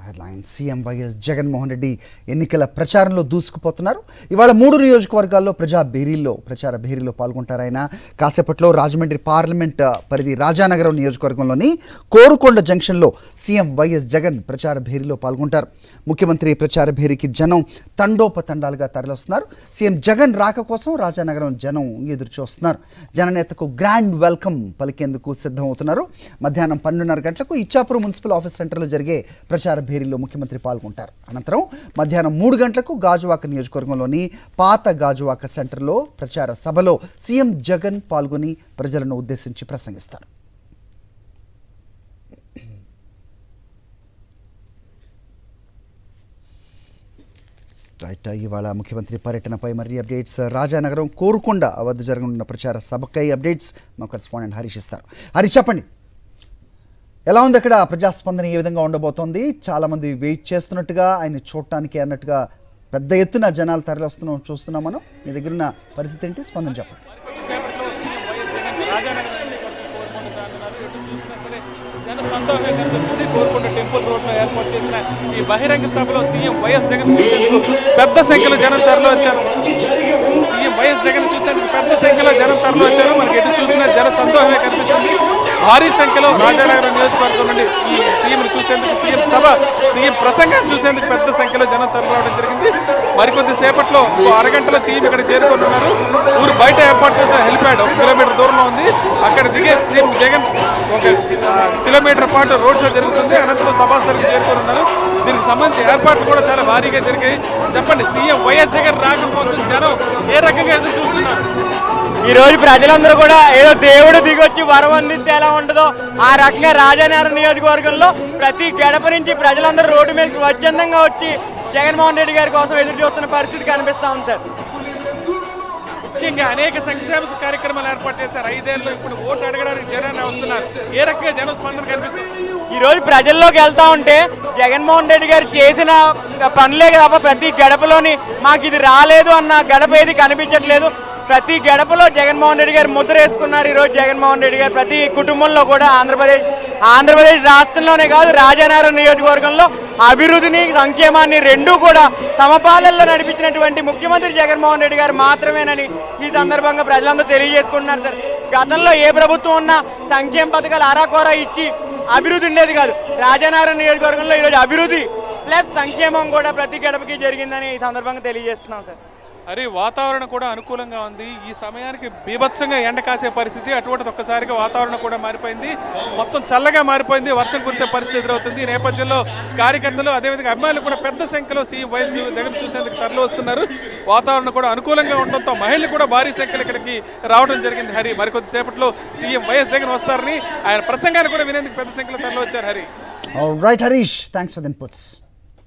Headline CM YS Jaganmohan Reddy ఎన్నికల ప్రచారంలో దూసుకుపోతున్నారు. ఇవాళ 3 నియోజకవర్గాల్లో ప్రచార భేరీలో పాల్గొంటారు ఆయన. కాసేపట్లో రాజమండ్రి పార్లమెంట్ పరిధి రాజానగరం నియోజకవర్గంలోని కోరుకొండ జంక్షన్లో సీఎం వైఎస్ జగన్ ప్రచార భేరీలో పాల్గొంటారు. ముఖ్యమంత్రి ప్రచార భేరీకి జనం తండోపతండాలుగా తరలిస్తున్నారు. సీఎం జగన్ రాక కోసం రాజానగరం జనం ఎదురు చూస్తున్నారు. జననేతకు గ్రాండ్ వెల్కమ్ పలికేందుకు సిద్ధమవుతున్నారు. మధ్యాహ్నం 12:30 గంటలకు ఇచ్చాపురం మున్సిపల్ ఆఫీస్ సెంటర్లో జరిగే ప్రచార భేరీలో ముఖ్యమంత్రి పాల్గొంటారు. అనంతరం మధ్యాహ్నం 3 గంటలకు గాజువాక నియోజకవర్గంలోని పాత గాజువాక సెంటర్లో ప్రచార సభలో సీఎం జగన్ పాల్గొని ప్రజలను ఉద్దేశించి ప్రసంగిస్తారు. ఇవాళ ముఖ్యమంత్రి పర్యటనపై మరిన్ని అప్డేట్స్, రాజానగరం కోరుకొండ వద్ద జరగనున్న ప్రచార సభకై అప్డేట్స్ మా కరెస్పాండెంట్ హరీష్ ఇస్తారు. హరీష్, చెప్పండి, ఎలా ఉంది అక్కడ ప్రజాస్పందన, ఏ విధంగా ఉండబోతోంది? చాలామంది వెయిట్ చేస్తున్నట్టుగా, ఆయన చూడటానికి అన్నట్టుగా పెద్ద ఎత్తున జనాలు చూస్తున్నాం మనం. మీ దగ్గర ఉన్న పరిస్థితి ఏంటి? స్పందన చెప్పండి. సంతోషంగా కనిపిస్తుంది. కోరుకొండ టెంపుల్ రోడ్లో ఏర్పాటు చేసిన ఈ బహిరంగ సభలో సీఎం వైఎస్ జగన్ చూసేందుకు పెద్ద సంఖ్యలో జనం తరలి వచ్చారు. సీఎం వైఎస్ జగన్ చూసేందుకు పెద్ద సంఖ్యలో జనం తరలి వచ్చారు. మనకి ఎటు చూసిన జన సంతోషమే కనిపిస్తుంది. భారీ సంఖ్యలో రాజానగరం నియోజకవర్గం నుండి ఈ సీఎం చూసేందుకు, సీఎం ప్రసంగాన్ని చూసేందుకు పెద్ద సంఖ్యలో జనం తరలి రావడం జరిగింది. మరికొద్ది సేపట్లో అరగంటలో సీఎం ఇక్కడ చేరుకుంటున్నారు. ఊరు బయట ఏర్పాటు చేసిన హెలిప్యాడ్ 1 కిలోమీటర్ దూరంలో ఉంది. అక్కడ దిగే సీఎం జగన్ 1 కిలోమీటర్ పాటు రోడ్ షో జరుగుతుంది. అనంతరం సభాస్థలికి చేరుకోనున్నారు. దీనికి సంబంధించి ఏర్పాట్లు కూడా చాలా భారీగా జరిగాయి. చెప్పండి, సీఎం వైఎస్ జగన్ రాకపోతే జనం ఏ రకంగా ఎదురు చూస్తున్నారు? ఈ రోజు ప్రజలందరూ కూడా ఏదో దేవుడు దిగొచ్చి వరం అందిస్తే ఎలా ఉంటుందో ఆ రకంగా రాజానగరం నియోజకవర్గంలో ప్రతి గడప నుంచి ప్రజలందరూ రోడ్డు మీదకి స్వచ్ఛందంగా వచ్చి జగన్మోహన్ రెడ్డి గారి కోసం ఎదురు చూస్తున్న పరిస్థితి కనిపిస్తూ ఉంది సార్. ముఖ్యంగా అనేక సంక్షేమ కార్యక్రమాలు ఏర్పాటు చేశారు. 5 ఏళ్ళు ఇప్పుడు ఓటు అడగడానికి జనాన్ని వస్తున్నారు. ఏ రకంగా జన స్పందన కనిపిస్తుంది? ఈ రోజు ప్రజల్లోకి వెళ్తా ఉంటే జగన్మోహన్ రెడ్డి గారు చేసిన పనులే తప్ప ప్రతి గడపలోని మాకు ఇది రాలేదు అన్న గడప ఏది కనిపించట్లేదు. ప్రతి గడపలో జగన్మోహన్ రెడ్డి గారు ముద్ర వేసుకున్నారు. ఈరోజు జగన్మోహన్ రెడ్డి గారు ప్రతి కుటుంబంలో కూడా ఆంధ్రప్రదేశ్ రాష్ట్రంలోనే కాదు రాజానగరం నియోజకవర్గంలో అభివృద్ధిని, సంక్షేమాన్ని రెండూ కూడా తమ పాలనలో నడిపించినటువంటి ముఖ్యమంత్రి జగన్మోహన్ రెడ్డి గారు మాత్రమేనని ఈ సందర్భంగా ప్రజలందరూ తెలియజేసుకుంటున్నారు సార్. గతంలో ఏ ప్రభుత్వం ఉన్నా సంక్షేమ పథకాలు అరాకొరా ఇచ్చి అభివృద్ధి ఉండేది కాదు. రాజానగరం నియోజకవర్గంలో ఈరోజు అభివృద్ధి ప్లస్ సంక్షేమం కూడా ప్రతి గడపకి జరిగిందని ఈ సందర్భంగా తెలియజేస్తున్నాం సార్. అరే, వాతావరణం కూడా అనుకూలంగా ఉంది. ఈ సమయానికి బీభత్సంగా ఎండ కాసే పరిస్థితి, అటువంటిది ఒక్కసారిగా వాతావరణం కూడా మారిపోయింది. మొత్తం చల్లగా మారిపోయింది. వర్షం కురిసే పరిస్థితి ఎదురవుతుంది. ఈ నేపథ్యంలో కార్యకర్తలు, అదేవిధంగా అభిమానులు కూడా పెద్ద సంఖ్యలో సీఎం వైఎస్ జగన్ చూసేందుకు తరలి వస్తున్నారు. వాతావరణం కూడా అనుకూలంగా ఉండడంతో మహిళలు కూడా భారీ సంఖ్యలో ఇక్కడికి రావడం జరిగింది. హరి, మరికొద్ది సేపట్లో సీఎం వైఎస్ జగన్ వస్తారని ఆయన ప్రసంగాన్ని కూడా వినేందుకు పెద్ద సంఖ్యలో తరలి వచ్చారు. Hari, right Harish, thanks for the inputs.